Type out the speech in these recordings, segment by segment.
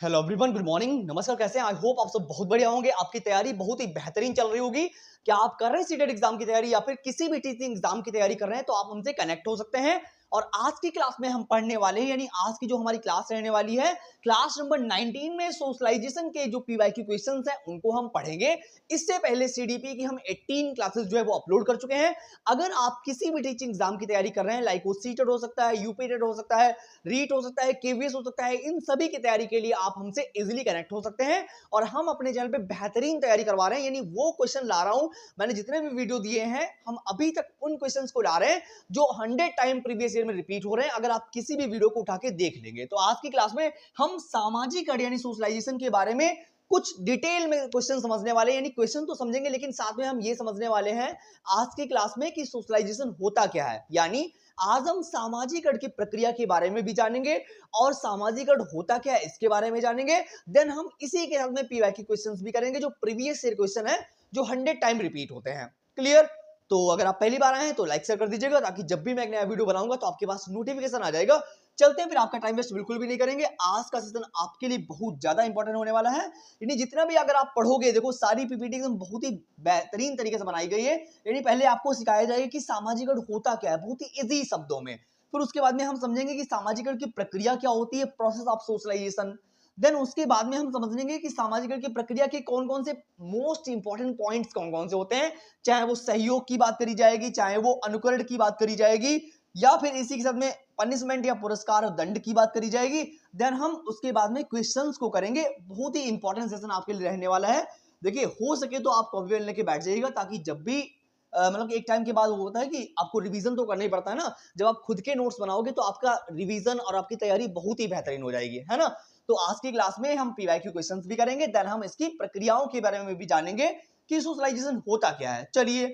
Hello everyone, good morning, नमस्कार। कैसे हैं? आई होप आप सब बहुत बढ़िया होंगे। आपकी तैयारी बहुत ही बेहतरीन चल रही होगी। क्या आप कर रहे हैं सीटेट एग्जाम की तैयारी या फिर किसी भी टीचिंग एग्जाम की तैयारी कर रहे हैं तो आप हमसे कनेक्ट हो सकते हैं। और आज की क्लास में हम पढ़ने वाले हैं, यानी आज की जो हमारी क्लास रहने वाली है, क्लास नंबर 19 में सोशलाइजेशन के जो पीवाईक्यू क्वेश्चंस हैं उनको हम पढ़ेंगे। इससे पहले सीडीपी की हम 18 क्लासेस जो है वो अपलोड कर चुके हैं। अगर आप किसी भी टीचिंग एग्जाम की तैयारी कर रहे हैं, लाइक वो सीटेट हो सकता है, यूपीटेट हो सकता है, रीट हो सकता है, केवीएस हो सकता है, इन सभी की तैयारी के लिए आप हमसे इजीली कनेक्ट हो सकते हैं। और हम अपने चैनल पे बेहतरीन तैयारी करवा रहे हैं, यानी वो क्वेश्चन ला रहा हूं। मैंने जितने भी वीडियो दिए हैं हम अभी तक उन क्वेश्चंस को ला रहे हैं जो 100 टाइम प्रीवियस ईयर में रिपीट हो रहे हैं। अगर आप किसी भी वीडियो को उठा के देख लेंगे तो आज की क्लास में हम सामाजिक अर्थ यानी सोशलाइजेशन के बारे में कुछ डिटेल में क्वेश्चन समझने वाले हैं। यानी क्वेश्चन तो समझेंगे लेकिन साथ में हम ये समझने वाले हैं आज की क्लास में कि सोशलाइजेशन होता क्या है। यानी आज हम सामाजिक अर्थ की प्रक्रिया के बारे में भी जानेंगे और सामाजिक अर्थ होता क्या है इसके बारे में जानेंगे। देन हम इसी के साथ में पीवाईक्यू क्वेश्चंस भी करेंगे जो प्रीवियस ईयर क्वेश्चन है, जो 100 टाइम रिपीट होते हैं। क्लियर? तो अगर आप पहली बार आए हैं तो लाइक शेयर कर दीजिएगा ताकि जब भी मैं एक नया वीडियो बनाऊंगा तो आपके पास नोटिफिकेशन आ जाएगा। चलते हैं, फिर आपका टाइम वेस्ट बिल्कुल भी नहीं करेंगे। आज का सेशन आपके लिए बहुत ज्यादा इंपॉर्टेंट होने वाला है। यानी जितना भी अगर आप पढ़ोगे, देखो सारी पीपीटी एकदम बहुत ही बेहतरीन तरीके से बनाई गई है। यानी पहले आपको सिखाया जाएगा कि सामाजिक अर्थ होता क्या है, बहुत ही इजी शब्दों में। फिर उसके बाद में हम समझेंगे कि सामाजिक अर्थ की प्रक्रिया क्या होती है, प्रोसेस ऑफ सोशलाइजेशन। देन उसके बाद में हम समझेंगे कि सामाजिक अर्थ की प्रक्रिया के कौन कौन से मोस्ट इंपॉर्टेंट पॉइंट्स कौन कौन से होते हैं, चाहे वो सहयोग की बात करी जाएगी, चाहे वो अनुकरण की बात करी जाएगी, या फिर इसी के साथ में पनिशमेंट या पुरस्कार और दंड की बात करी जाएगी। देन हम उसके बाद में क्वेश्चंस को करेंगे। बहुत ही इंपॉर्टेंट सेशन आपके लिए रहने वाला है। देखिए, हो सके तो आप कॉपी पेन लेके बैठ जाइएगा ताकि जब भी मतलब एक टाइम के बाद होता है कि आपको रिवीजन तो करना ही पड़ता है ना। जब आप खुद के नोट्स बनाओगे तो आपका रिवीजन और आपकी तैयारी बहुत ही बेहतरीन हो जाएगी, है ना। तो आज की क्लास में हम पीवाईक्यू क्वेश्चंस भी करेंगे। देन हम इसकी प्रक्रियाओं के बारे में भी जानेंगे कि सोशलाइजेशन होता क्या है। चलिए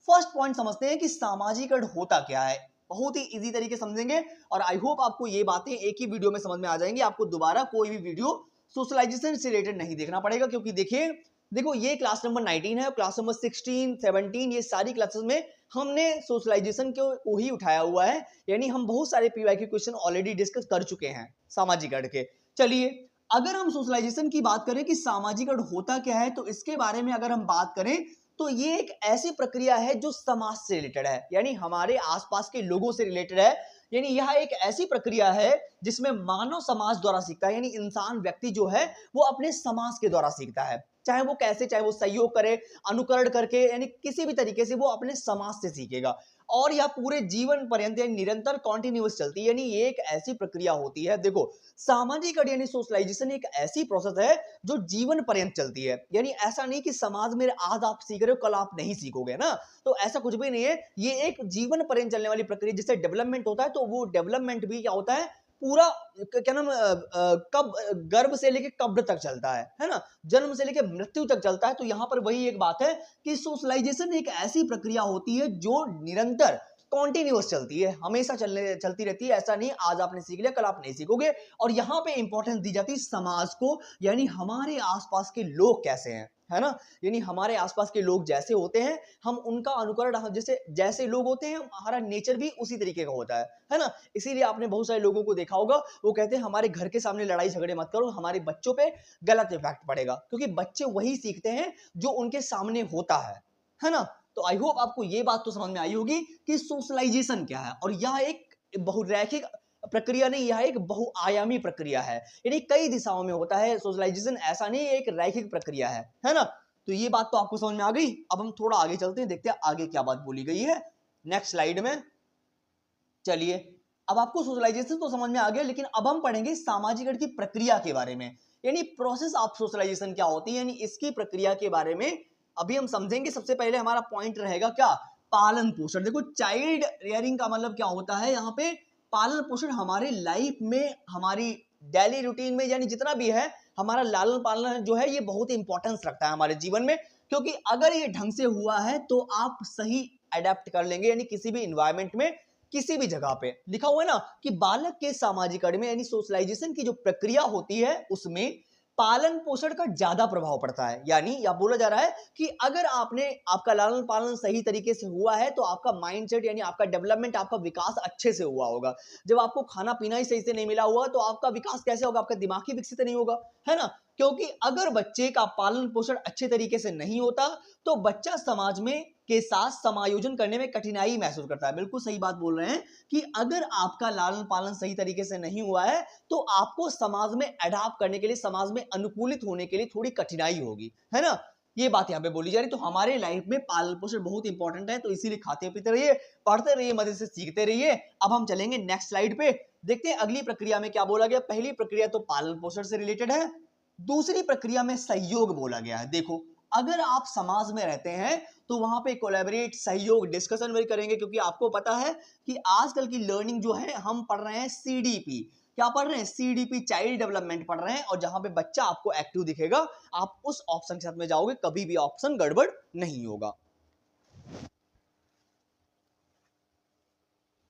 फर्स्ट पॉइंट समझते हैं कि सामाजिक अर्थ होता क्या है। बहुत ही इजी तरीके से समझेंगे और आई होप आपको ये बातें एक ही वीडियो में समझ में आ जाएंगी। आपको दोबारा कोई भी वीडियो सोशलाइजेशन से रिलेटेड नहीं देखना पड़ेगा, क्योंकि देखिए, देखो ये क्लास नंबर 19 है, क्लास नंबर 16, 17 ये सारी क्लासेस में हमने सोशलाइजेशन को ही उठाया हुआ है। यानी हम बहुत सारे पीवाईक्यू क्वेश्चन ऑलरेडी डिस्कस कर चुके हैं सामाजिक अर्थ के। चलिए, अगर हम सोशलाइजेशन की बात करें कि सामाजिक अर्थ होता क्या है, तो इसके बारे में अगर हम बात करें तो ये एक ऐसी प्रक्रिया है जो समाज से रिलेटेड है, यानी हमारे आसपास के लोगों से रिलेटेड है। यानी यह एक ऐसी प्रक्रिया है जिसमें मानव समाज द्वारा सीखता है, यानी इंसान व्यक्ति जो है वो अपने समाज के द्वारा सीखता है। चाहे वो कैसे, चाहे वो सहयोग करे, अनुकरण करके, यानी किसी भी तरीके से वो अपने समाज से सीखेगा। और यह पूरे जीवन पर्यंत यानी निरंतर कॉन्टिन्यूअस चलती है। यानी ये एक ऐसी प्रक्रिया होती है, देखो सामाजिक अर्थ यानी सोशलाइजेशन एक ऐसी प्रोसेस है जो जीवन पर्यंत चलती है। यानी ऐसा नहीं कि समाज में आज आप सीख रहे हो कल आप नहीं सीखोगे ना, तो ऐसा कुछ भी नहीं है। ये एक जीवन पर्यंत चलने वाली प्रक्रिया। जैसे डेवलपमेंट होता है तो वो डेवलपमेंट भी क्या होता है, पूरा क्या नाम कब गर्भ से लेके कब्र तक चलता है ना, जन्म से लेके मृत्यु तक चलता है। तो यहां पर वही एक बात है कि सोशलाइजेशन एक ऐसी प्रक्रिया होती है जो निरंतर कॉन्टिन्यूअस चलती है, हमेशा चलती रहती है। ऐसा नहीं आज आपने सीख लिया कल आप नहीं सीखोगे। और यहां पे इंपॉर्टेंस दी जाती है समाज को, यानी हमारे आसपास के लोग कैसे हैं, है ना। यानी हमारे आसपास के लोग जैसे होते हैं हम उनका अनुकरण, जैसे जैसे लोग होते हैं हमारा नेचर भी उसी तरीके का होता है ना। इसीलिए आपने बहुत सारे लोगों को देखा होगा, वो कहते हैं हमारे घर के सामने लड़ाई झगड़े मत करो, हमारे बच्चों पे गलत इफेक्ट पड़ेगा, क्योंकि बच्चे वही सीखते हैं जो उनके सामने होता है ना। तो आई होप आपको ये बात तो समझ में आई होगी कि सोशलाइजेशन क्या है। और यह एक बहुरैखिक प्रक्रिया नहीं, यह एक बहुआयामी प्रक्रिया है, यानी कई दिशाओं में होता है सोशलाइजेशन। ऐसा नहीं एक रैखिक प्रक्रिया है ना। तो ये बात तो आपको समझ में आ गई। अब हम थोड़ा आगे चलते हैं, देखते हैं आगे क्या बात बोली गई है नेक्स्ट स्लाइड में। चलिए, अब आपको सोशलाइजेशन तो समझ में आ गया, लेकिन अब हम पढ़ेंगे सामाजिक अर्थ की प्रक्रिया के बारे में, यानी प्रोसेस ऑफ सोशलाइजेशन क्या होती है, यानी इसकी प्रक्रिया के बारे में अभी हम समझेंगे। सबसे पहले हमारा पॉइंट रहेगा क्या, पालन पोषण। देखो चाइल्ड रियरिंग का मतलब क्या होता है, यहाँ पे पालन पोषण हमारे लाइफ में, हमारी डेली रूटीन में, यानी जितना भी है हमारा लालन पालन जो है ये बहुत इंपॉर्टेंस रखता है हमारे जीवन में। क्योंकि अगर ये ढंग से हुआ है तो आप सही अडेप्ट कर लेंगे, यानी किसी भी इन्वायरमेंट में, किसी भी जगह पे। लिखा हुआ है ना कि बालक के सामाजिक अर्थ में यानी सोशलाइजेशन की जो प्रक्रिया होती है उसमें पालन पोषण का ज्यादा प्रभाव पड़ता है। यानी यह बोला जा रहा है कि अगर आपका लालन पालन सही तरीके से हुआ है तो आपका माइंडसेट यानी आपका डेवलपमेंट, आपका विकास अच्छे से हुआ होगा। जब आपको खाना पीना ही सही से नहीं मिला हुआ तो आपका विकास कैसे होगा, आपका दिमाग ही विकसित नहीं होगा, है ना। क्योंकि अगर बच्चे का पालन पोषण अच्छे तरीके से नहीं होता तो बच्चा समाज में के साथ समायोजन करने में कठिनाई महसूस करता है। बिल्कुल सही बात बोल रहे हैं कि अगर आपका लालन पालन सही तरीके से नहीं हुआ है तो आपको समाज में अडॉप्ट करने के लिए, समाज में अनुकूलित होने के लिए थोड़ी कठिनाई होगी, है ना। ये बात यहाँ पे बोली जा रही। तो हमारे लाइफ में पालन पोषण बहुत इंपॉर्टेंट है, तो इसीलिए खाते पीते रहिए, पढ़ते रहिए, मजे से सीखते रहिए। अब हम चलेंगे नेक्स्ट स्लाइड पे, देखते हैं अगली प्रक्रिया में क्या बोला गया। पहली प्रक्रिया तो पालन पोषण से रिलेटेड है, दूसरी प्रक्रिया में सहयोग बोला गया है। देखो, अगर आप समाज में रहते हैं तो वहां पे कोलैबोरेट, सहयोग, डिस्कशन भी करेंगे, क्योंकि आपको पता है कि आजकल की लर्निंग जो है हम पढ़ रहे हैं सीडीपी। क्या पढ़ रहे हैं? सीडीपी, चाइल्ड डेवलपमेंट पढ़ रहे हैं। और जहां पे बच्चा आपको एक्टिव दिखेगा आप उस ऑप्शन के साथ में जाओगे, कभी भी ऑप्शन गड़बड़ नहीं होगा।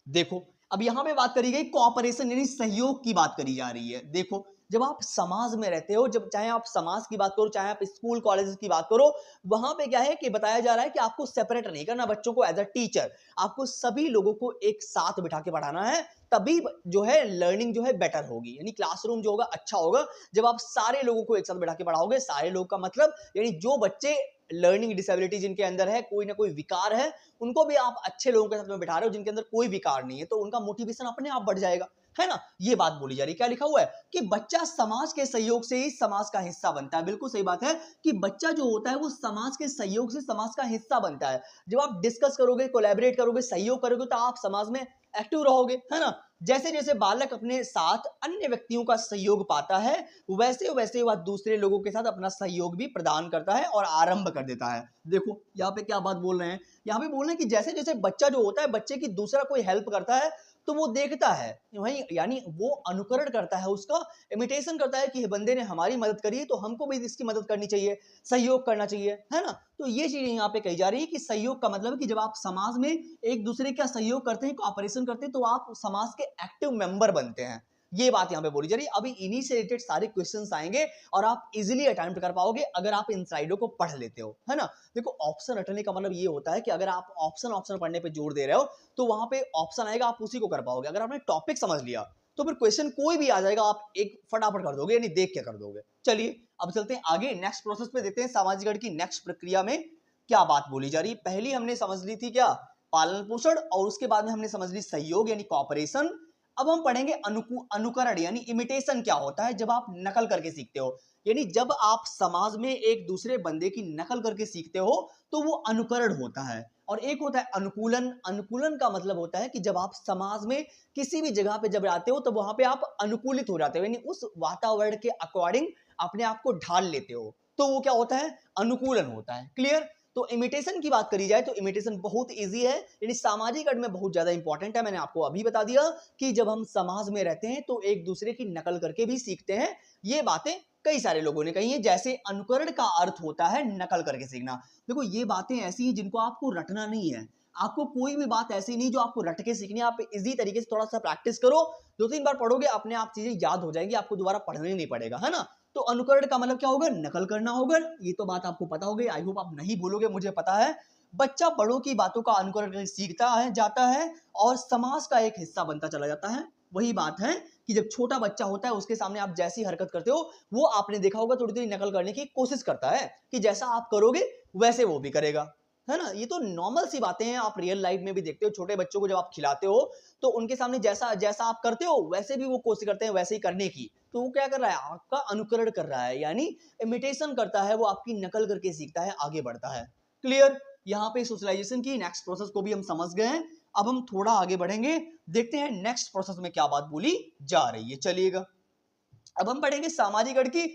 देखो, अब यहां पे बात करी गई कोऑपरेशन यानी सहयोग की बात करी जा रही है। देखो, जब आप समाज में रहते हो, जब चाहे आप समाज की बात करो, चाहे आप स्कूल कॉलेज की बात करो, वहां पे क्या है कि बताया जा रहा है कि आपको सेपरेट नहीं करना बच्चों को। एज अ टीचर आपको सभी लोगों को एक साथ बिठा के पढ़ाना है, तभी जो है लर्निंग जो है बेटर होगी, यानी क्लासरूम जो होगा अच्छा होगा जब आप सारे लोगों को एक साथ बिठा के पढ़ाओगे। सारे लोग का मतलब यानी जो बच्चे लर्निंग डिसेबिलिटी जिनके अंदर है, कोई ना कोई विकार है, उनको भी आप अच्छे लोगों के साथ में बिठा रहे हो जिनके अंदर कोई विकार नहीं है, तो उनका मोटिवेशन अपने आप बढ़ जाएगा, है ना। ये बात बोली जा रही है। क्या लिखा हुआ है कि बच्चा समाज के सहयोग से ही समाज का हिस्सा बनता है। बिल्कुल सही बात है कि बच्चा जो होता है वो समाज के सहयोग से समाज का हिस्सा बनता है। जब आप डिस्कस करोगे, कोलैबोरेट करोगे, सहयोग करोगे तो आप समाज में एक्टिव रहोगे, है ना। जैसे जैसे बालक अपने साथ अन्य व्यक्तियों का सहयोग पाता है, वैसे वैसे वह दूसरे लोगों के साथ अपना सहयोग भी प्रदान करता है और आरंभ कर देता है। देखो यहाँ पे क्या बात बोल रहे हैं, यहाँ पे बोल रहे हैं कि जैसे जैसे बच्चा जो होता है, बच्चे की दूसरा कोई हेल्प करता है तो वो देखता है वही, यानी वो अनुकरण करता है, उसका इमिटेशन करता है कि बंदे ने हमारी मदद करी है तो हमको भी इसकी मदद करनी चाहिए, सहयोग करना चाहिए, है ना। तो ये चीज यहाँ पे कही जा रही है कि सहयोग का मतलब है कि जब आप समाज में एक दूसरे का सहयोग करते हैं, कोऑपरेशन करते हैं, तो आप समाज के एक्टिव मेंबर बनते हैं। ये बात यहाँ पे बोली जा रही है। अभी इन्हीं से रिलेटेड सारे क्वेश्चंस आएंगे और आप इजीली अटेम्प्ट कर पाओगे अगर आप इन स्लाइडों को पढ़ लेते हो, है ना। देखो, ऑप्शन रटने का मतलब ये होता है कि अगर आप ऑप्शन ऑप्शन पढ़ने पे जोर दे रहे हो तो वहां पे ऑप्शन आएगा, आप उसी को कर पाओगे। अगर आपने टॉपिक समझ लिया तो फिर क्वेश्चन कोई भी आ जाएगा, आप एक फटाफट कर दोगे, यानी देख के कर दोगे। चलिए अब चलते हैं आगे, नेक्स्ट प्रोसेस पे देखते हैं सामाजिक गण की नेक्स्ट प्रक्रिया में क्या बात बोली जा रही है। पहली हमने समझ ली थी क्या, पालन पोषण, और उसके बाद में हमने समझ ली सहयोग यानी कॉपरेशन। अब हम पढ़ेंगे अनुकरण यानी इमिटेशन क्या होता है, जब आप नकल करके सीखते हो, यानी जब आप समाज में एक दूसरे बंदे की नकल करके सीखते हो तो वो अनुकरण होता है। और एक होता है अनुकूलन। अनुकूलन का मतलब होता है कि जब आप समाज में किसी भी जगह पे जब आते हो तो वहां पे आप अनुकूलित हो जाते हो, यानी उस वातावरण के अकॉर्डिंग अपने आप को ढाल लेते हो, तो वो क्या होता है, अनुकूलन होता है। क्लियर। तो इमिटेशन की बात करी जाए तो इमिटेशन बहुत इजी है, यानी सामाजिक अर्थ में बहुत ज्यादा इंपॉर्टेंट है। मैंने आपको अभी बता दिया कि जब हम समाज में रहते हैं तो एक दूसरे की नकल करके भी सीखते हैं। ये बातें कई सारे लोगों ने कही है। जैसे अनुकरण का अर्थ होता है नकल करके सीखना। देखो, ये बातें ऐसी हैं जिनको आपको रटना नहीं है, आपको कोई भी बात ऐसी नहीं जो आपको रट के सीखनी है। आप इजी तरीके से थोड़ा सा प्रैक्टिस करो, 2-3 बार पढ़ोगे, अपने आप चीजें याद हो जाएंगी, आपको दोबारा पढ़ना ही नहीं पड़ेगा, है ना। तो अनुकरण का मतलब क्या होगा, नकल करना होगा। ये तो बात आपको पता होगी, आई होप आप नहीं बोलोगे, मुझे पता है। बच्चा बड़ों की बातों का अनुकरण करके सीखता है, जाता है और समाज का एक हिस्सा बनता चला जाता है। वही बात है कि जब छोटा बच्चा होता है उसके सामने आप जैसी हरकत करते हो वो आपने देखा होगा थोड़ी थोड़ी नकल करने की कोशिश करता है कि जैसा आप करोगे वैसे वो भी करेगा, है ना। ये तो नॉर्मल सी बातें हैं, आप रियल लाइफ में भी देखते हो। छोटे बच्चों को जब आप खिलाते हो तो उनके सामने जैसा जैसा आप करते हो वैसे भी वो कोशिश करते हैं वैसे ही करने की। तो वो क्या कर रहा है, आपका अनुकरण कर रहा है, यानी इमिटेशन करता है, वो आपकी नकल करके सीखता है, आगे बढ़ता है। क्लियर। यहाँ पे सोशलाइजेशन की नेक्स्ट प्रोसेस को भी हम समझ गए हैं। अब हम थोड़ा आगे बढ़ेंगे, देखते हैं नेक्स्ट प्रोसेस में क्या बात बोली जा रही है। चलिएगा, अब हम पढ़ेंगे सामाजिक अर्थ की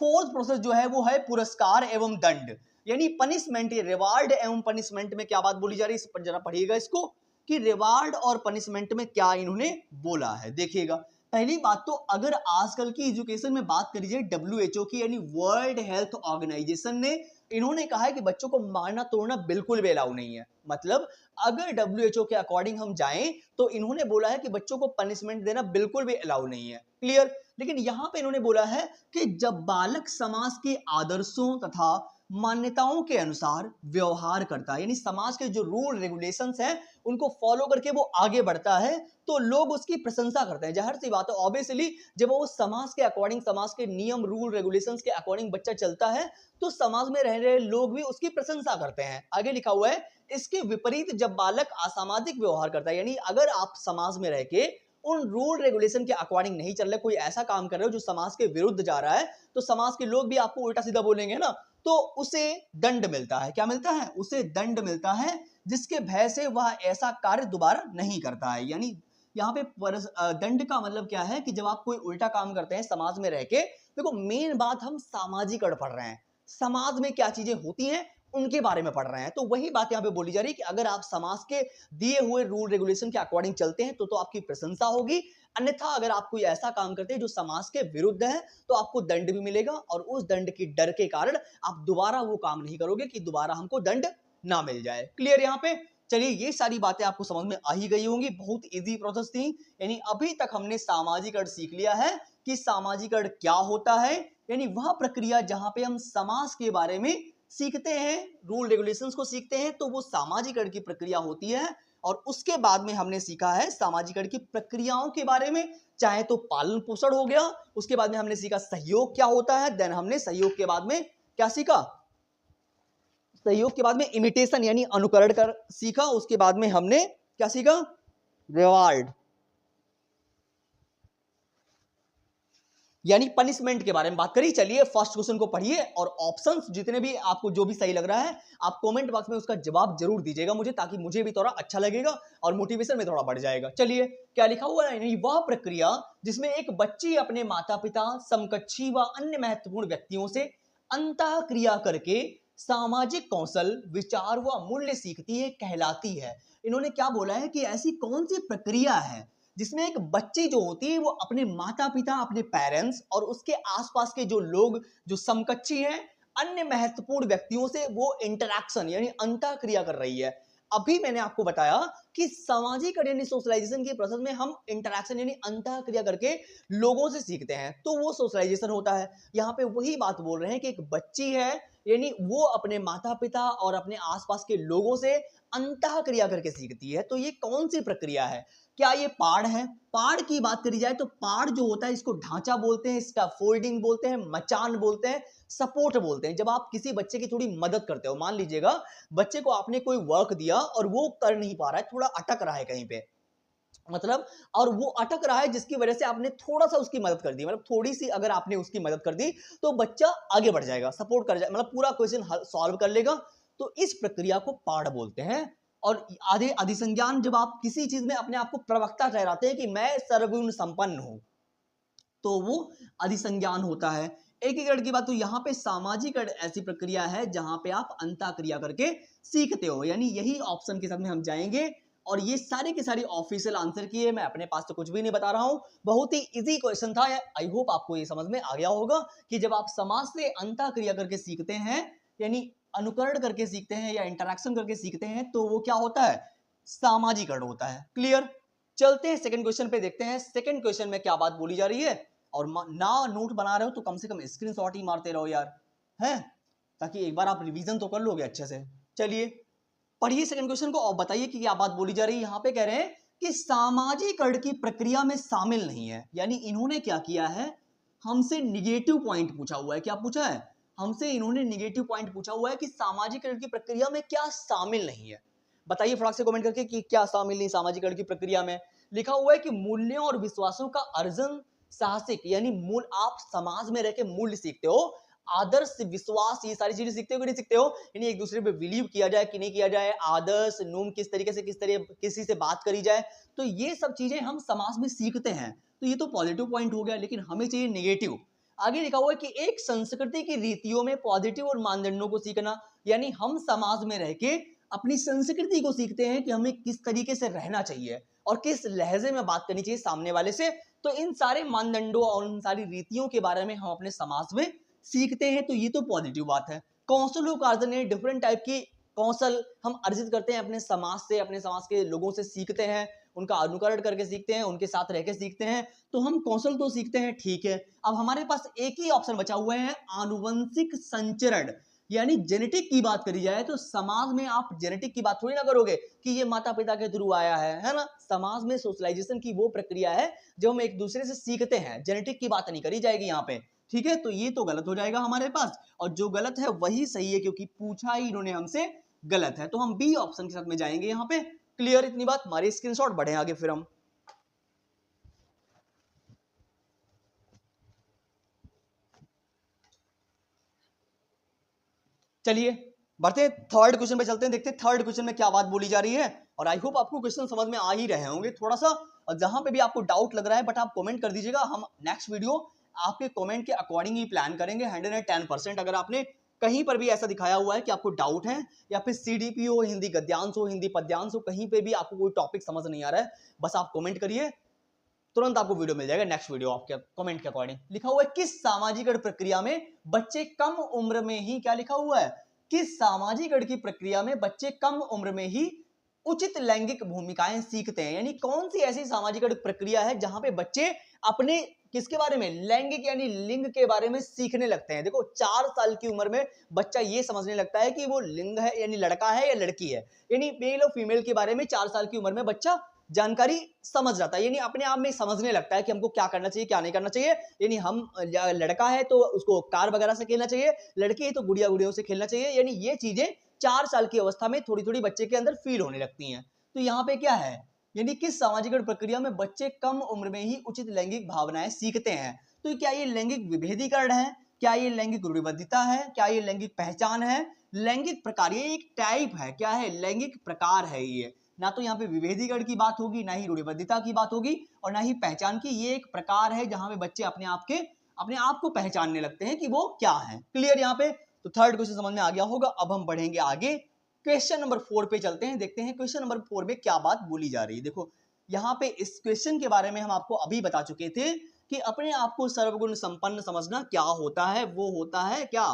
फोर्थ प्रोसेस जो है वो है पुरस्कार एवं दंड, यानी पनिशमेंट। रिवार्ड एवं पनिशमेंट में क्या बात बोली जा रही है, इस पर जरा पढ़िएगा इसको कि रिवार्ड और पनिशमेंट में क्या इन्होंने बोला है। देखिएगा, पहली बात तो अगर आजकल की एजुकेशन में बात करी जाए WHO की यानी वर्ल्ड हेल्थ ऑर्गेनाइजेशन ने इन्होंने कहा है कि बच्चों को मारना तोड़ना बिल्कुल भी अलाउ नहीं है। मतलब अगर WHO के अकॉर्डिंग हम जाएं तो इन्होंने बोला है कि बच्चों को पनिशमेंट देना बिल्कुल भी अलाउ नहीं है। क्लियर। लेकिन यहां पे इन्होंने बोला है कि जब बालक समाज के आदर्शों तथा मान्यताओं के अनुसार व्यवहार करता है, यानी समाज के जो रूल रेगुलेशंस हैं उनको फॉलो करके वो आगे बढ़ता है, तो लोग उसकी प्रशंसा करते हैं। जाहिर सी बात है, ऑब्वियसली जब वो समाज के अकॉर्डिंग, समाज के नियम रूल रेगुलेशंस के अकॉर्डिंग बच्चा चलता है तो समाज में रह रहे लोग भी उसकी प्रशंसा करते हैं। आगे लिखा हुआ है, इसके विपरीत जब बालक असामाजिक व्यवहार करता है, यानी अगर आप समाज में रह के उन रूल रेगुलेशन के अकॉर्डिंग नहीं चल रहे, कोई ऐसा काम कर रहे हो जो समाज के विरुद्ध जा रहा है, तो समाज के लोग भी आपको उल्टा सीधा बोलेंगे ना, तो उसे दंड मिलता है। क्या मिलता है? उसे दंड मिलता है, जिसके भय से वह ऐसा कार्य दोबारा नहीं करता है। यानी यहाँ पे दंड का मतलब क्या है कि जब आप कोई उल्टा काम करते हैं समाज में रह के, देखो मेन बात हम सामाजिक अड़ पढ़ रहे हैं, समाज में क्या चीजें होती हैं उनके बारे में पढ़ रहे हैं। तो वही बात यहाँ पे बोली जा रही है कि अगर आप समाज के दिए हुए रूल रेगुलेशन के अकॉर्डिंग चलते हैं तो आपकी प्रशंसा होगी, अन्यथा अगर आप कोई ऐसा काम करते हैं जो समाज के विरुद्ध है तो आपको दंड भी मिलेगा, और उस दंड की डर के कारण आप दोबारा वो काम नहीं करोगे कि दोबारा हमको दंड ना मिल जाए। क्लियर यहाँ पे? चलिए, ये सारी बातें आपको समझ में आ ही गई होंगी, बहुत इजी प्रोसेस थी। यानी अभी तक हमने सामाजिक अर्थ सीख लिया है कि सामाजिक अर्थ क्या होता है, यानी वह प्रक्रिया जहां पे हम समाज के बारे में सीखते हैं, रूल रेगुलेशंस को सीखते हैं, तो वो सामाजिक अर्थ की प्रक्रिया होती है। और उसके बाद में हमने सीखा है सामाजिक अर्थ की प्रक्रियाओं के बारे में, चाहे तो पालन पोषण हो गया, उसके बाद में हमने सीखा सहयोग क्या होता है, देन हमने सहयोग के बाद में क्या सीखा, सहयोग के बाद में इमिटेशन यानी अनुकरण कर सीखा, उसके बाद में हमने क्या सीखा, रिवार्ड यानी पनिशमेंट के बारे में बात करी। चलिए फर्स्ट क्वेश्चन को पढ़िए और ऑप्शंस जितने भी आपको जो भी सही लग रहा है आप कमेंट बॉक्स में उसका जवाब जरूर दीजिएगा मुझे, ताकि मुझे भी थोड़ा अच्छा लगेगा और मोटिवेशन में थोड़ा बढ़ जाएगा। चलिए क्या लिखा हुआ है, यानी वह प्रक्रिया जिसमें एक बच्ची अपने माता पिता, समकक्षी व अन्य महत्वपूर्ण व्यक्तियों से अंतः क्रिया करके सामाजिक कौशल, विचार व मूल्य सीखती है, कहलाती है। इन्होंने क्या बोला है कि ऐसी कौन सी प्रक्रिया है जिसमें एक बच्ची जो होती है वो अपने माता पिता, अपने पेरेंट्स और उसके आसपास के जो लोग जो समकक्षी हैं, अन्य महत्वपूर्ण व्यक्तियों से वो इंटरैक्शन यानी अंतः क्रिया कर रही है। अभी मैंने आपको बताया कि सामाजिक यानी सोशलाइजेशन के प्रोसेस में हम इंटरैक्शन यानी अंतः क्रिया करके लोगों से सीखते हैं, तो वो सोशलाइजेशन होता है। यहाँ पे वही बात बोल रहे हैं कि एक बच्ची है, यानी वो अपने माता पिता और अपने आसपास के लोगों से अंतः क्रिया करके सीखती है। तो ये कौन सी प्रक्रिया है? क्या ये पाड़ है? पाड़ की बात करी जाए तो पाड़ जो होता है इसको ढांचा बोलते हैं, स्कैफोल्डिंग बोलते हैं, मचान बोलते हैं, सपोर्ट बोलते हैं। जब आप किसी बच्चे की थोड़ी मदद करते हो, मान लीजिएगा बच्चे को आपने कोई वर्क दिया और वो कर नहीं पा रहा है, थोड़ा अटक रहा है कहीं पे, मतलब और वो अटक रहा है जिसकी वजह से आपने थोड़ा सा उसकी मदद कर दी, मतलब थोड़ी सी अगर आपने उसकी मदद कर दी तो बच्चा आगे बढ़ जाएगा, सपोर्ट कर जाएगा, मतलब पूरा क्वेश्चन सॉल्व कर लेगा। तो इस प्रक्रिया को पाड़ बोलते हैं। और आधे अधिसंज्ञान, जब आप किसी चीज में अपने आप को प्रवक्ता ठहराते हैं कि मैं सर्वगुण संपन्न हूं, तो वो अधिसंज्ञान होता है। एकीकरण की बात, तो यहाँ पे सामाजिक ऐसी प्रक्रिया है जहां पे आप अंतः क्रिया करके सीखते हो, यानी यही ऑप्शन के साथ में हम जाएंगे। और ये सारे के सारे ऑफिशियल आंसर किए, मैं अपने पास तो कुछ भी नहीं बता रहा हूं, बहुत ही इजी क्वेश्चन था। आई होप आपको ये समझ में आ गया होगा कि जब आप समाज से अंतः क्रिया करके सीखते हैं, यानी अनुकरण करके सीखते हैं या इंटरैक्शन करके सीखते हैं, तो वो क्या होता है, सामाजिकरण होता है। क्लियर? चलते हैं सेकंड क्वेश्चन पे, देखते हैं सेकंड क्वेश्चन में क्या बात बोली जा रही है। और ना नोट बना रहे हो तो कम से कम स्क्रीनशॉट ही मारते रहो यार, हैं, ताकि एक बार आप रिवीजन तो कर लोगे अच्छे से। चलिए पढ़िए सेकंड क्वेश्चन को और बताइए कि क्या बात बोली जा रही है। यहाँ पे कह रहे हैं कि सामाजिकरण की प्रक्रिया में शामिल नहीं है, यानी इन्होंने क्या किया है, हमसे निगेटिव पॉइंट पूछा हुआ है। क्या पूछा है? हमसे इन्होंने निगेटिव पॉइंट पूछा हुआ है कि सामाजिकरण की प्रक्रिया में क्या शामिल नहीं है। बताइए फटाक से कमेंट करके कि क्या शामिल नहीं सामाजिकरण की प्रक्रिया में। लिखा हुआ है कि मूल्यों और विश्वासों का अर्जन, साहसिक यानी मूल, आप समाज में रह के मूल्य सीखते हो, आदर्श, विश्वास, ये सारी चीजें सीखते हो कि नहीं सीखते हो, यानी एक दूसरे पे बिलीव किया जाए कि नहीं किया जाए, आदर्श, नूम किस तरीके से किसी से बात करी जाए, तो ये सब चीजें हम समाज में सीखते हैं। तो ये तो पॉजिटिव पॉइंट हो गया, लेकिन हमें चाहिए नेगेटिव। आगे लिखा हुआ है कि एक संस्कृति की रीतियों में पॉजिटिव और मानदंडों को सीखना, यानी हम समाज में रह के अपनी संस्कृति को सीखते हैं कि हमें किस तरीके से रहना चाहिए और किस लहजे में बात करनी चाहिए सामने वाले से। तो इन सारे मानदंडों और इन सारी रीतियों के बारे में हम अपने समाज में सीखते हैं, तो ये तो पॉजिटिव बात है। कौशल उपार्जन है, डिफरेंट टाइप की कौशल हम अर्जित करते हैं अपने समाज से, अपने समाज के लोगों से सीखते हैं, उनका अनुकरण करके सीखते हैं, उनके साथ रह के सीखते हैं, तो हम कौशल तो सीखते हैं, ठीक है। अब हमारे पास एक ही ऑप्शन बचा हुआ है, आनुवंशिक संचरण, यानी जेनेटिक की बात करी जाए तो समाज में आप जेनेटिक की बात थोड़ी ना करोगे कि ये माता पिता के थ्रू आया है ना। समाज में सोशलाइजेशन की वो प्रक्रिया है जो हम एक दूसरे से सीखते हैं, जेनेटिक की बात नहीं करी जाएगी यहाँ पे, ठीक है। तो ये तो गलत हो जाएगा हमारे पास, और जो गलत है वही सही है क्योंकि पूछा ही इन्होंने हमसे गलत है, तो हम बी ऑप्शन के साथ में जाएंगे यहाँ पे। क्लियर इतनी बात, हमारी स्क्रीनशॉट बढ़े आगे फिर हम। चलिए बढ़ते हैं थर्ड क्वेश्चन पे चलते हैं, देखते हैं थर्ड क्वेश्चन में क्या बात बोली जा रही है। और आई होप आपको क्वेश्चन समझ में आ ही रहे होंगे थोड़ा सा, और जहां पे भी आपको डाउट लग रहा है बट आप कमेंट कर दीजिएगा, हम नेक्स्ट वीडियो आपके कमेंट के अकॉर्डिंग ही प्लान करेंगे 110%। अगर आपने कहीं पर भी ऐसा दिखाया हुआ है कि आपको डाउट है, या फिर सीडीपी हो, हिंदी गद्यांश हो, हिंदी पद्यांश हो, कहीं पे भी आपको कोई टॉपिक समझ नहीं आ रहा है, बस आप कमेंट करिए, तुरंत आपको वीडियो मिल जाएगा नेक्स्ट वीडियो आपके कमेंट के अकॉर्डिंग। लिखा हुआ है किस सामाजिक प्रक्रिया में बच्चे कम उम्र में ही, क्या लिखा हुआ है, किस सामाजिक की प्रक्रिया में बच्चे कम उम्र में ही उचित लैंगिक भूमिकाएं सीखते हैं, यानी कौन सी ऐसी सामाजिक प्रक्रिया है जहां पे बच्चे अपने किसके बारे में, लैंगिक यानी लिंग के बारे में सीखने लगते हैं। देखो 4 साल की उम्र में बच्चा ये समझने लगता है कि वो लिंग है यानी लड़का है या लड़की है, यानी मेल और फीमेल के बारे में 4 साल की उम्र में बच्चा जानकारी समझ जाता है, यानी अपने आप में समझने लगता है कि हमको क्या करना चाहिए क्या नहीं करना चाहिए। यानी हम लड़का है तो उसको कार वगैरह से खेलना चाहिए, लड़की है तो गुड़िया गुड़ियों से खेलना चाहिए, यानी ये चीजें 4 साल की अवस्था में थोड़ी थोड़ी बच्चे के अंदर फील होने लगती हैं। तो यहाँ पे क्या है, यानी किस सामाजिक प्रक्रिया में बच्चे कम उम्र में ही उचित लैंगिक भावनाएं सीखते हैं। तो क्या ये लैंगिक विभेदीकरण है, क्या ये लैंगिक रूढ़िबद्धता है, क्या ये लैंगिक पहचान है, लैंगिक प्रकार, ये एक टाइप है, क्या है, लैंगिक प्रकार है ये। ना तो यहाँ पे विभेदीकरण की बात होगी, ना ही रूढ़िबद्धता की बात होगी, और ना ही पहचान की। ये एक प्रकार है जहां पे बच्चे अपने आप को पहचानने लगते हैं कि वो क्या है। क्लियर यहाँ पे, तो थर्ड क्वेश्चन समझ में आ गया होगा। अब हम बढ़ेंगे आगे, क्वेश्चन नंबर 4 पे चलते हैं, देखते हैं क्वेश्चन नंबर 4 में क्या बात बोली जा रही है। देखो यहाँ पे इस क्वेश्चन के बारे में हम आपको अभी बता चुके थे कि अपने आप को सर्वगुण संपन्न समझना क्या होता है, वो होता है क्या,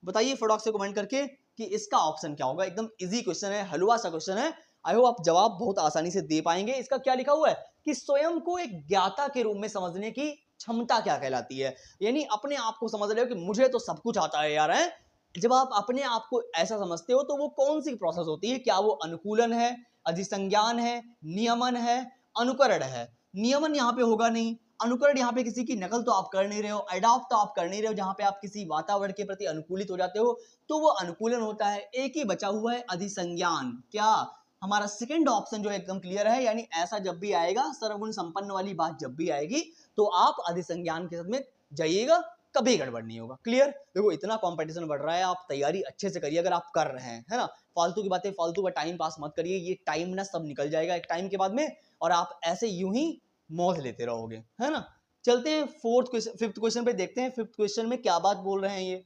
बताइए फटाक से कमेंट करके कि इसका ऑप्शन क्या होगा। एकदम इजी क्वेश्चन है, हलवा सा क्वेश्चन है, आई होप आप जवाब बहुत आसानी से दे पाएंगे। इसका क्या लिखा हुआ है कि स्वयं को एक ज्ञाता के रूप में समझने की क्षमता क्या कहलाती है, यानी अपने आप को समझ रहे हो कि मुझे तो सब कुछ आता है यार है। जब आप अपने आप को ऐसा समझते हो तो वो कौन सी प्रोसेस होती है, क्या वो अनुकूलन है, अधिसंज्ञान है, नियमन है, अनुकरण है। नियमन यहाँ पे होगा नहीं, अनुकरण यहाँ पे किसी की नकल तो आप कर नहीं रहे हो, अडॉप्ट तो आप कर नहीं रहे हो, जहां पे आप किसी वातावरण के प्रति अनुकूलित हो जाते हो तो वो अनुकूलन होता है। एक ही बचा हुआ है अधिसंज्ञान, क्या हमारा सेकंड ऑप्शन जो एकदम क्लियर है, यानी ऐसा जब भी आएगा, सर्वगुण संपन्न वाली बात जब भी आएगी तो आप अधिसंज्ञान के साथ में जाइएगा, कभी गड़बड़ नहीं होगा। क्लियर, देखो इतना कंपटीशन बढ़ रहा है, आप तैयारी अच्छे से करिए अगर आप कर रहे हैं, है ना। फालतू की बातें, फालतू का टाइम पास मत करिए, ये टाइम ना सब निकल जाएगा एक टाइम के बाद में, और आप ऐसे यूं ही मौज लेते रहोगे, है ना। चलते हैं फिफ्थ क्वेश्चन पे, देखते हैं फिफ्थ क्वेश्चन में क्या बात बोल रहे हैं ये।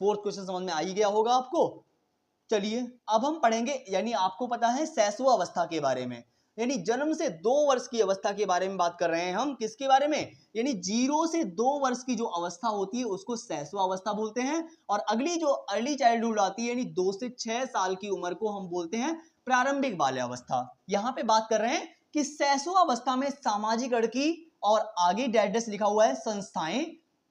फोर्थ क्वेश्चन समझ में आ ही गया होगा आपको। चलिए अब हम पढ़ेंगे, यानी आपको पता है शैशव अवस्था के बारे में, यानी जन्म से 2 वर्ष की अवस्था के बारे में बात कर रहे हैं हम। किसके बारे में, यानी 0 से 2 वर्ष की जो अवस्था होती है उसको शैशव अवस्था बोलते हैं, और अगली जो अर्ली चाइल्डहुड आती है यानी 2 से 6 साल की उम्र को हम बोलते हैं प्रारंभिक बाल्यावस्था। यहाँ पे बात कर रहे हैं कि शैशव अवस्था में सामाजिक की और आगे डेडनेस लिखा हुआ है संस्थाएं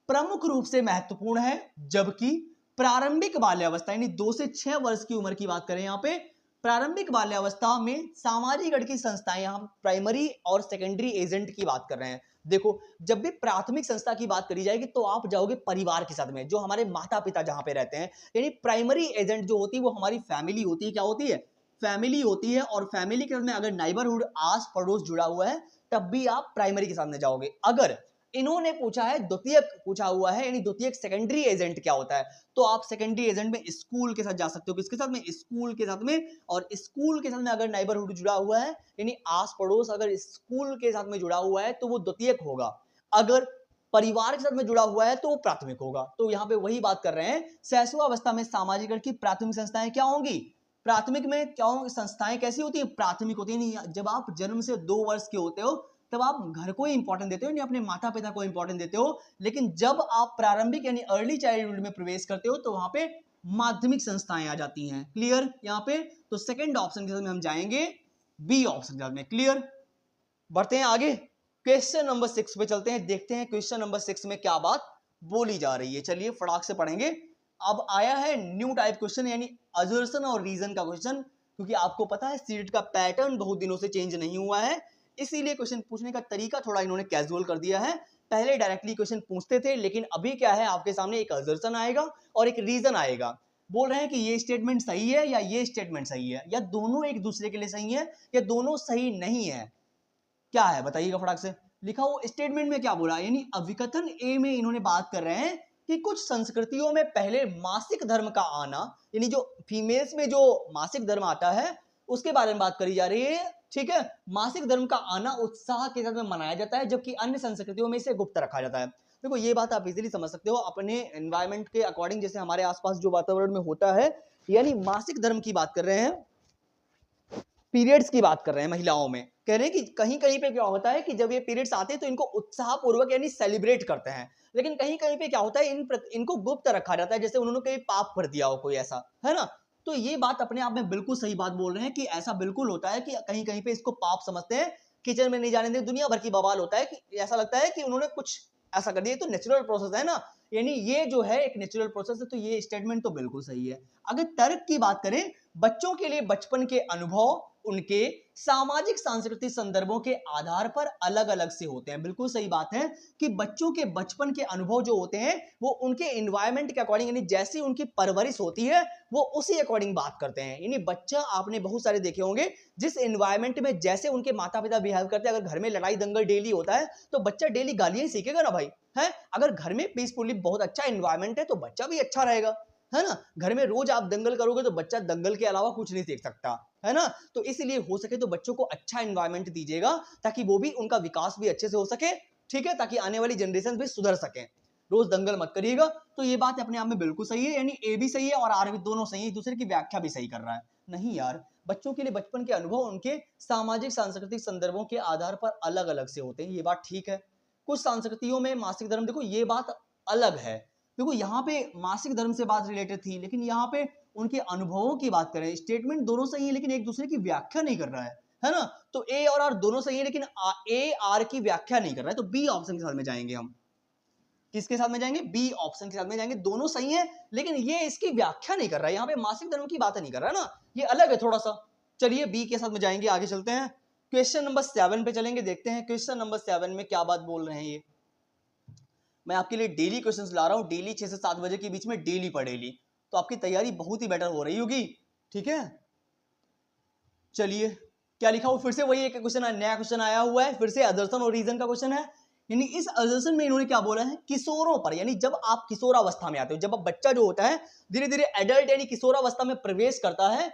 प्रमुख रूप से महत्वपूर्ण है, जबकि प्रारंभिक बाल्यावस्था यानी 2 से 6 वर्ष की उम्र की बात करें, यहाँ पे प्रारंभिक बाल्यावस्था में सामाजिक की संस्थाएं, यहाँ प्राइमरी और सेकेंडरी एजेंट की बात कर रहे हैं। देखो जब भी प्राथमिक संस्था की बात करी जाएगी तो आप जाओगे परिवार के साथ में, जो हमारे माता पिता जहां पे रहते हैं, यानी प्राइमरी एजेंट जो होती है वो हमारी फैमिली होती है। क्या होती है, फैमिली होती है, और फैमिली के साथ में अगर नाइबरहुड आस पड़ोस जुड़ा हुआ है तब भी आप प्राइमरी के सामने जाओगे। अगर इन्होंने पूछा है द्वितीयक पूछा हुआ है, यानी द्वितीयक सेकेंडरी एजेंट क्या होता है, तो आप सेकेंडरी एजेंट में स्कूल के साथ जा सकते हो। किसके साथ में, स्कूल के साथ में, और स्कूल के साथ में अगर नाइबरहुड जुड़ा हुआ है यानी आस पड़ोस अगर स्कूल के साथ में जुड़ा हुआ है तो वो द्वितीयक होगा, अगर परिवार के साथ में जुड़ा हुआ है तो वो प्राथमिक होगा। तो यहाँ पे वही बात कर रहे हैं, शैशवावस्था में सामाजिक की प्राथमिक संस्थाएं क्या होंगी, प्राथमिक में क्या होंगी, संस्थाएं कैसी होती है, प्राथमिक होती है। जब आप जन्म से 2 वर्ष के होते हो तब आप घर को ही इंपॉर्टेंट देते हो, यानी अपने माता पिता को इंपॉर्टेंट देते हो। लेकिन जब आप प्रारंभिक यानी अर्ली चाइल्डहुड में प्रवेश करते हो तो वहां पे माध्यमिक संस्थाएं आ जाती हैं। क्लियर यहाँ पे? तो सेकंड ऑप्शन के साथ में हम जाएंगे बी ऑप्शन के साथ में। क्लियर? बढ़ते हैं आगे, क्वेश्चन नंबर 6 पे चलते हैं, देखते हैं क्वेश्चन नंबर 6 में क्या बात बोली जा रही है। चलिए फटाक से पढ़ेंगे। अब आया है न्यू टाइप क्वेश्चन, यानी असर्शन और रीजन का क्वेश्चन, क्योंकि आपको पता है सीट का पैटर्न बहुत दिनों से चेंज नहीं हुआ है, इसीलिए क्वेश्चन पूछने का तरीका थोड़ा इन्होंने कैजुअल कर दिया है। पहले डायरेक्टली क्वेश्चन पूछते थे, लेकिन अभी क्या है, आपके सामने एक असर्शन आएगा और एक रीजन आएगा। बोल रहे हैं कि ये स्टेटमेंट सही है या ये स्टेटमेंट सही है, या दोनों एक दूसरे के लिए सही है या दोनों सही नहीं है। क्या है बताइएगा फटाक से। लिखा हो स्टेटमेंट में क्या बोला, यानी अभिकथन ए में इन्होंने बात कर रहे हैं कि कुछ संस्कृतियों में पहले मासिक धर्म का आना, यानी जो फीमेल्स में जो मासिक धर्म आता है उसके बारे में बात करी जा रही है। ठीक है, मासिक धर्म का आना उत्साह के साथ में मनाया जाता है, जबकि अन्य संस्कृतियों में इसे गुप्त रखा जाता है। देखो ये बात आप इजीली समझ सकते हो अपने एनवायरमेंट के अकॉर्डिंग, जैसे हमारे आसपास जो वातावरण में होता है, यानी मासिक धर्म की बात कर रहे हैं, पीरियड्स की बात कर रहे हैं महिलाओं में। कह रहे हैं कि कहीं कहीं पे क्या होता है कि जब ये पीरियड्स आते हैं तो इनको उत्साहपूर्वक यानी सेलिब्रेट करते हैं, लेकिन कहीं कहीं पे क्या होता है इनको गुप्त रखा जाता है, जैसे उन्होंने कहीं पाप कर दिया हो कोई, ऐसा है ना। तो ये बात अपने आप में बिल्कुल सही बात बोल रहे हैं कि ऐसा बिल्कुल होता है कि कहीं कहीं पे इसको पाप समझते हैं, किचन में नहीं जाने देते, दुनिया भर की बवाल होता है कि ऐसा लगता है कि उन्होंने कुछ ऐसा कर दिया। तो नेचुरल प्रोसेस है ना, यानी ये जो है एक नेचुरल प्रोसेस है, तो ये स्टेटमेंट तो बिल्कुल सही है। अगर तर्क की बात करें, बच्चों के लिए बचपन के अनुभव उनके सामाजिक सांस्कृतिक संदर्भों के आधार पर अलग अलग से होते हैं। बिल्कुल सही बात है कि बच्चों के बचपन के अनुभव जो होते हैं वो उनके एनवायरनमेंट के अकॉर्डिंग, यानी जैसी उनकी परवरिश होती है वो उसी अकॉर्डिंग बात करते हैं। यानी बच्चा, आपने बहुत सारे देखे होंगे, जिस एनवायरनमेंट में जैसे उनके माता पिता बिहेव करते हैं, अगर घर में लड़ाई दंगल डेली होता है तो बच्चा डेली गालियां ही सीखेगा ना भाई, है। अगर घर में पीसफुली बहुत अच्छा एनवायरनमेंट है तो बच्चा भी अच्छा रहेगा, है ना। घर में रोज आप दंगल करोगे तो बच्चा दंगल के अलावा कुछ नहीं सीख सकता, है ना। तो इसलिए हो सके तो बच्चों को अच्छा एनवायरनमेंट दीजिएगा, ताकि वो भी, उनका विकास भी अच्छे से हो सके, ठीक है, ताकि आने वाली जनरेशन भी सुधर सके। रोज दंगल मत करिएगा। तो ये बात अपने आप में बिल्कुल सही है, यानी ए भी सही है और आर भी, दोनों सही है, एक दूसरे की व्याख्या भी सही कर रहा है। नहीं यार, बच्चों के लिए बचपन के अनुभव उनके सामाजिक सांस्कृतिक संदर्भों के आधार पर अलग अलग से होते हैं, ये बात ठीक है। कुछ संस्कृतियों में मासिक धर्म, देखो ये बात अलग है। देखो यहाँ पे मासिक धर्म से बात रिलेटेड थी, लेकिन यहाँ पे उनके अनुभवों की बात करें, स्टेटमेंट दोनों सही है लेकिन एक दूसरे की व्याख्या नहीं कर रहा है ना। तो ए और आर दोनों सही है, लेकिन ए आर की व्याख्या नहीं कर रहा है, तो बी ऑप्शन के साथ में जाएंगे हम। किसके साथ में जाएंगे? बी ऑप्शन के साथ में जाएंगे। दोनों सही है लेकिन ये इसकी व्याख्या नहीं कर रहा है, यहाँ पे मासिक धर्म की बात नहीं कर रहा है ना, ये अलग है थोड़ा सा। चलिए बी के साथ में जाएंगे, आगे चलते हैं, क्वेश्चन नंबर 7 पे चलेंगे, देखते हैं क्वेश्चन नंबर 7 में क्या बात बोल रहे हैं। ये मैं आपके लिए डेली क्वेश्चंस ला रहा हूं, डेली 6 से 7 बजे के बीच में, डेली पर डेली, तो आपकी तैयारी बहुत ही बेटर हो रही होगी, ठीक है। चलिए क्या लिखा हुआ, फिर से वही एक क्वेश्चन, नया क्वेश्चन आया हुआ है, फिर से असर्शन और रीजन का क्वेश्चन है। यानी इस असर्शन में इन्होंने क्या बोला है, किशोरों पर, यानी जब आप किशोरावस्था में आते हो, जब बच्चा जो होता है धीरे धीरे एडल्ट यानी किशोरावस्था में प्रवेश करता है।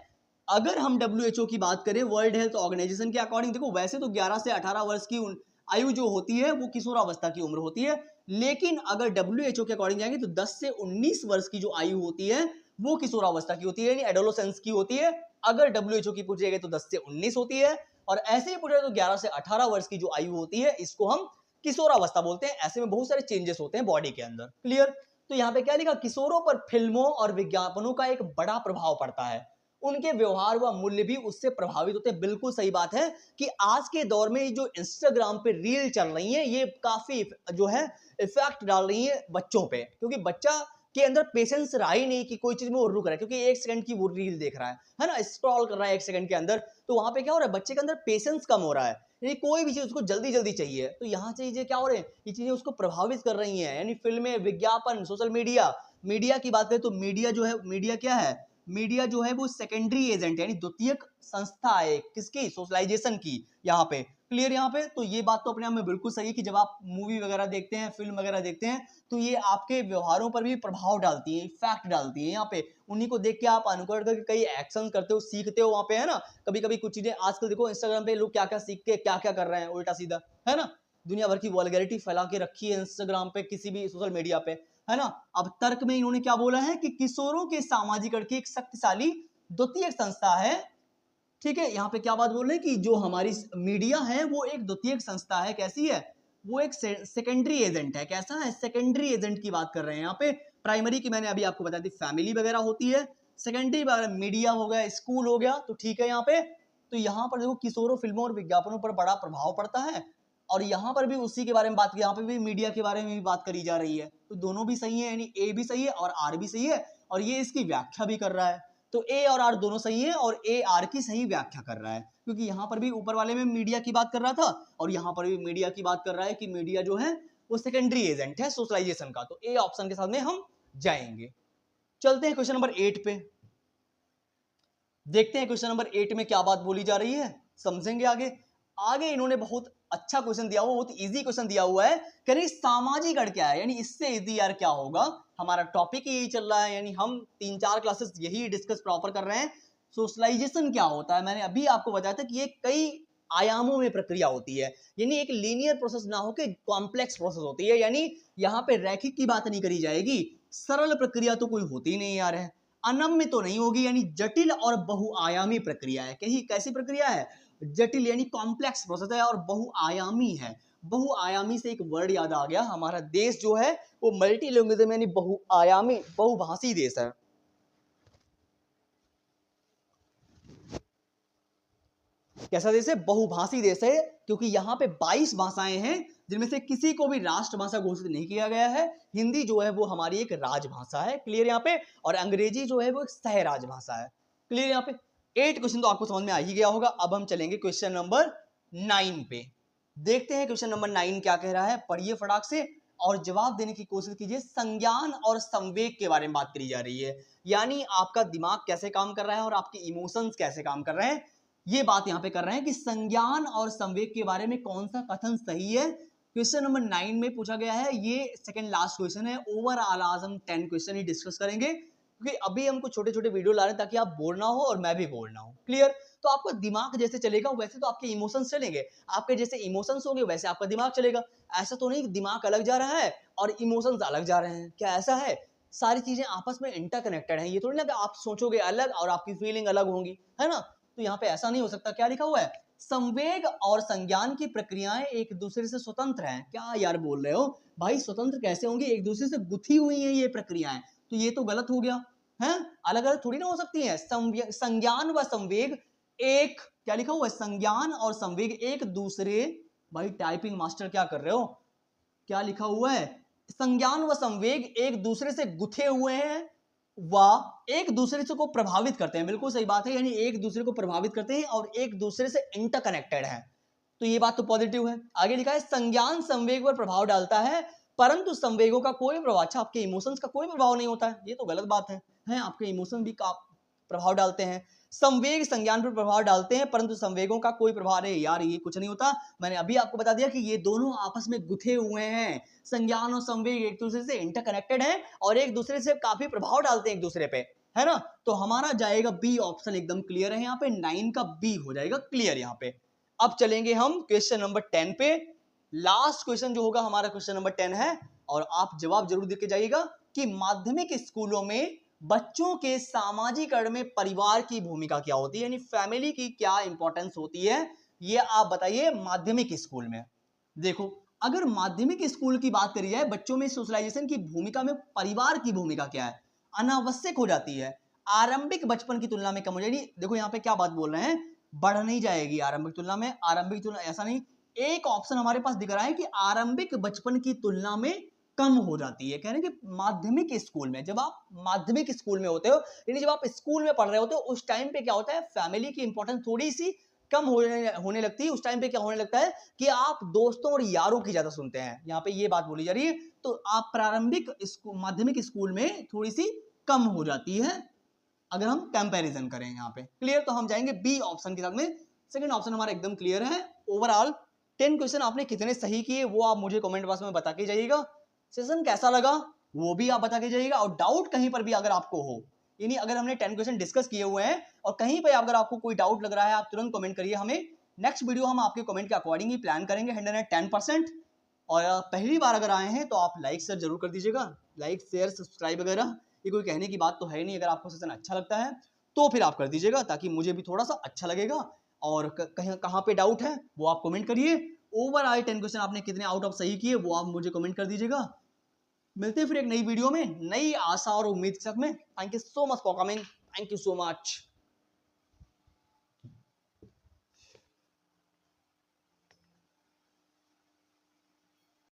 अगर हम WHO की बात करें, वर्ल्ड हेल्थ ऑर्गेनाइजेशन के अकॉर्डिंग, देखो वैसे तो 11 से 18 वर्ष की आयु जो होती है वो किशोरावस्था की उम्र होती है, लेकिन अगर WHO के अकॉर्डिंग जाएंगे तो 10 से 19 वर्ष की जो आयु होती है वो किशोरावस्था की होती है, यानी एडोलेसेंस की होती है। अगर WHO की पूछी जाएगी तो 10 से 19 होती है, और ऐसे ही पूछे तो 11 से 18 वर्ष की जो आयु होती है इसको हम किशोरावस्था बोलते हैं। ऐसे में बहुत सारे चेंजेस होते हैं बॉडी के अंदर, क्लियर। तो यहाँ पे क्या लिखा, किशोरों पर फिल्मों और विज्ञापनों का एक बड़ा प्रभाव पड़ता है, उनके व्यवहार व मूल्य भी उससे प्रभावित होते हैं। बिल्कुल सही बात है कि आज के दौर में जो इंस्टाग्राम पे रील चल रही है ये काफी जो है इफेक्ट डाल रही है बच्चों पे, क्योंकि बच्चा के अंदर पेशेंस रहा ही नहीं कि कोई चीज में वो रुक रहा है, क्योंकि 1 सेकंड की वो रील देख रहा है ना, स्क्रॉल कर रहा है 1 सेकंड के अंदर। तो वहां पे क्या हो रहा है, बच्चे के अंदर पेशेंस कम हो रहा है, यानी कोई भी चीज उसको जल्दी जल्दी चाहिए। तो यहाँ चीजें क्या हो रहे हैं, ये चीजें उसको प्रभावित कर रही हैं, यानी फिल्में, विज्ञापन, सोशल मीडिया। मीडिया की बात करें तो मीडिया जो है, मीडिया क्या है, मीडिया जो है वो सेकेंडरी एजेंट, यानी द्वितीयक संस्था है किसकी, सोशलाइजेशन की, यहाँ पे क्लियर। यहाँ पे तो ये बात तो अपने आप में बिल्कुल सही है कि जब आप मूवी वगैरह देखते हैं, फिल्म वगैरह देखते हैं, तो ये आपके व्यवहारों पर भी प्रभाव डालती है, इफेक्ट डालती है। यहाँ पे उन्हीं को देख के आप अनुकरण करके कई एक्शन करते हो, सीखते हो वहाँ पे, है ना। कभी कभी कुछ चीजें आजकल देखो इंस्टाग्राम पे लोग क्या क्या सीख के क्या क्या कर रहे हैं उल्टा सीधा, है ना। दुनिया भर की वल्गैरिटी फैला के रखी है इंस्टाग्राम पे, किसी भी सोशल मीडिया पे, है ना। अब तर्क में इन्होंने क्या बोला है कि किशोरों के सामाजिकरण की एक शक्तिशाली द्वितीयक संस्था है ठीक है, यहाँ पे क्या बात बोल रहे हैं कि जो हमारी मीडिया है वो एक द्वितीयक संस्था है। कैसी है? वो एक सेकेंडरी एजेंट है। कैसा है? सेकेंडरी एजेंट की बात कर रहे हैं यहाँ पे। प्राइमरी की मैंने अभी आपको बता दी फैमिली वगैरह होती है, सेकेंडरी मीडिया हो गया, स्कूल हो गया। तो ठीक है, यहाँ पे तो यहाँ पर देखो किशोरों, फिल्मों और विज्ञापनों पर बड़ा प्रभाव पड़ता है, और यहाँ पर भी उसी के बारे में बात की, यहाँ पे भी मीडिया के बारे में भी बात करी जा रही है। तो दोनों भी सही है, यानी ए भी सही है और आर भी सही है, और ये इसकी व्याख्या भी कर रहा है। तो ए और आर दोनों सही है, और ए आर की सही व्याख्या कर रहा है, क्योंकि यहाँ पर भी ऊपर वाले में मीडिया की बात कर रहा था और यहाँ पर भी मीडिया की बात कर रहा है कि मीडिया जो है वो सेकेंडरी एजेंट है सोशलाइजेशन का। तो ए ऑप्शन के साथ में हम जाएंगे। चलते हैं क्वेश्चन नंबर 8 पे, देखते हैं क्वेश्चन नंबर 8 में क्या बात बोली जा रही है, समझेंगे आगे। आगे इन्होंने बहुत अच्छा क्वेश्चन दिया हुआ, बहुत इजी क्वेश्चन दिया हुआ है। कह रही सामाजिक अर्थ क्या है, यानी इससे इजी यार क्या होगा। हमारा टॉपिक यही चल रहा है, यानी हम 3-4 क्लासेस यही डिस्कस प्रॉपर कर रहे हैं। सोशलाइजेशन क्या होता है, मैंने अभी आपको बताया था कि ये कई आयामों में प्रक्रिया होती है, यानी एक लीनियर प्रोसेस ना होकर कॉम्प्लेक्स प्रोसेस होती है। यानी यहाँ पे रैखिक की बात नहीं करी जाएगी, सरल प्रक्रिया तो कोई होती नहीं यार है, अनम्य तो नहीं होगी, यानी जटिल और बहुआयामी प्रक्रिया है। कहीं कैसी प्रक्रिया है? जटिल यानी कॉम्प्लेक्स प्रोसेस है और बहुआयामी है। बहुआयामी से एक वर्ड याद आ गया, हमारा देश जो है वो मल्टी लैंग्वेज यानी बहुआयामी, बहुभाषी देश है। कैसा देश है? बहुभाषी देश है, क्योंकि यहाँ पे 22 भाषाएं हैं, जिनमें से किसी को भी राष्ट्रभाषा घोषित नहीं किया गया है। हिंदी जो है वो हमारी एक राजभाषा है, क्लियर यहाँ पे, और अंग्रेजी जो है वो एक सह राजभाषा है, क्लियर यहाँ पे। 8 क्वेश्चन तो आपको समझ में आ ही गया होगा। अब हम चलेंगे क्वेश्चन नंबर 9 पे, देखते हैं क्वेश्चन नंबर 9 क्या कह रहा है, पढ़िए फटाक से और जवाब देने की कोशिश कीजिए। संज्ञान और संवेग के बारे में बात करी जा रही है, यानी आपका दिमाग कैसे काम कर रहा है और आपके इमोशंस कैसे काम कर रहे हैं, ये बात यहाँ पे कर रहे हैं कि संज्ञान और संवेग के बारे में कौन सा कथन सही है। क्वेश्चन नंबर 9 में पूछा गया है, ये सेकंड लास्ट क्वेश्चन है। ओवरऑल आज हम 10 क्वेश्चन ही डिस्कस करेंगे, क्योंकि अभी हमको छोटे छोटे वीडियो ला रहे हैं ताकि आप बोर ना हो और मैं भी बोर ना हो, क्लियर। तो आपका दिमाग जैसे चलेगा वैसे तो आपके इमोशंस चलेंगे, आपके जैसे इमोशंस होंगे वैसे आपका दिमाग चलेगा। ऐसा तो नहीं कि दिमाग अलग जा रहा है और इमोशंस अलग जा रहे हैं, क्या ऐसा है? सारी चीजें आपस में इंटरकनेक्टेड हैं। ये थोड़ी ना कि आप सोचोगे अलग और आपकी फीलिंग अलग होंगी, है ना। तो यहाँ पे ऐसा नहीं हो सकता। क्या लिखा हुआ है? संवेग और संज्ञान की प्रक्रियाएं एक दूसरे से स्वतंत्र हैं। क्या यार बोल रहे हो भाई, स्वतंत्र कैसे होंगी? एक दूसरे से गुथी हुई हैं ये प्रक्रियाएं, तो ये तो गलत हो गया है। अलग अलग थोड़ी ना हो सकती है। संज्ञान व संवेग एक, क्या लिखा हुआ है? संज्ञान और संवेग एक दूसरे, भाई टाइपिंग मास्टर क्या कर रहे हो, क्या लिखा हुआ है? संज्ञान व संवेग एक दूसरे से गुथे हुए हैं व एक दूसरे से को प्रभावित करते हैं। बिल्कुल सही बात है, यानी एक दूसरे को प्रभावित करते हैं और एक दूसरे से इंटरकनेक्टेड है, तो ये बात तो पॉजिटिव है। आगे लिखा है संज्ञान संवेग पर प्रभाव डालता है, परंतु संवेगों का कोई प्रभाव, अच्छा आपके इमोशंस का कोई प्रभाव नहीं होता है, ये तो गलत बात है। आपके इमोशन भी प्रभाव डालते हैं। संवेग संज्ञान पर प्रभाव डालते हैं परंतु संवेगों का कोई प्रभाव नहीं। यार ये कुछ नहीं होता, मैंने अभी आपको बता दिया कि ये दोनों आपस में गुथे हुए हैं। संज्ञान और संवेग एक दूसरे से इंटरकनेक्टेड हैं और एक दूसरे से काफी प्रभाव डालते हैं एक दूसरे पे, है ना। तो हमारा जाएगा बी ऑप्शन, एकदम क्लियर है। यहाँ पे 9 का बी हो जाएगा क्लियर यहाँ पे। अब चलेंगे हम क्वेश्चन नंबर 10 पे। लास्ट क्वेश्चन जो होगा हमारा क्वेश्चन नंबर 10 है, और आप जवाब जरूर देके जाइएगा कि माध्यमिक स्कूलों में बच्चों के सामाजिकरण में परिवार की भूमिका क्या होती है, यानी फैमिली की क्या इंपॉर्टेंस होती है, ये आप बताइए माध्यमिक स्कूल में। देखो, अगर माध्यमिक स्कूल की बात करी जाए, बच्चों में सोशलाइजेशन की भूमिका में परिवार की भूमिका क्या है, अनावश्यक हो जाती है। आरंभिक बचपन की तुलना में कम हो जाएगी। देखो यहाँ पे क्या बात बोल रहे हैं, बढ़ नहीं जाएगी आरंभिक तुलना में। आरंभिक तुलना ऐसा नहीं, एक ऑप्शन हमारे पास दिख रहा है कि आरंभिक बचपन की तुलना में कम हो जाती है। कह रहे हैं कि माध्यमिक स्कूल में, जब आप माध्यमिक स्कूल में होते हो, यानी जब आप स्कूल में पढ़ रहे होते हो, उस टाइम पे क्या होता है, फैमिली की इंपॉर्टेंस थोड़ी सी कम होने लगती है। उस टाइम पे क्या होने लगता है कि आप दोस्तों और यारों की ज्यादा सुनते हैं, यहाँ पे ये बात बोली जा रही है। तो आप प्रारंभिक माध्यमिक स्कूल में थोड़ी सी कम हो जाती है अगर हम कंपैरिजन करें यहाँ पे, क्लियर। तो हम जाएंगे बी ऑप्शन के साथ में। सेकंड ऑप्शन हमारा एकदम क्लियर है। ओवरऑल 10 क्वेश्चन आपने कितने सही किए वो आप मुझे कमेंट बॉक्स में बता के जाइएगा। सेशन कैसा लगा वो भी आप बता के जाइएगा, और डाउट कहीं पर भी अगर आपको हो, यानी अगर हमने 10 क्वेश्चन डिस्कस किए हुए हैं और कहीं पर अगर आपको कोई डाउट लग रहा है, आप तुरंत कमेंट करिए हमें। नेक्स्ट वीडियो हम आपके कमेंट के अकॉर्डिंग ही प्लान करेंगे 110%। और पहली बार अगर आए हैं तो आप लाइक शेयर जरूर कर दीजिएगा, लाइक शेयर सब्सक्राइब वगैरह, ये कोई कहने की बात तो है नहीं। अगर आपको सेशन अच्छा लगता है तो फिर आप कर दीजिएगा, ताकि मुझे भी थोड़ा सा अच्छा लगेगा। और कहीं कहाँ पे डाउट है वो आप कमेंट करिए। ओवरऑल 10 क्वेश्चन आपने कितने आउट ऑफ सही किए वो आप मुझे कमेंट कर दीजिएगा। मिलते हैं फिर एक नई वीडियो में नई आशा और उम्मीद के साथ में। Thank you so much for coming, thank you so much.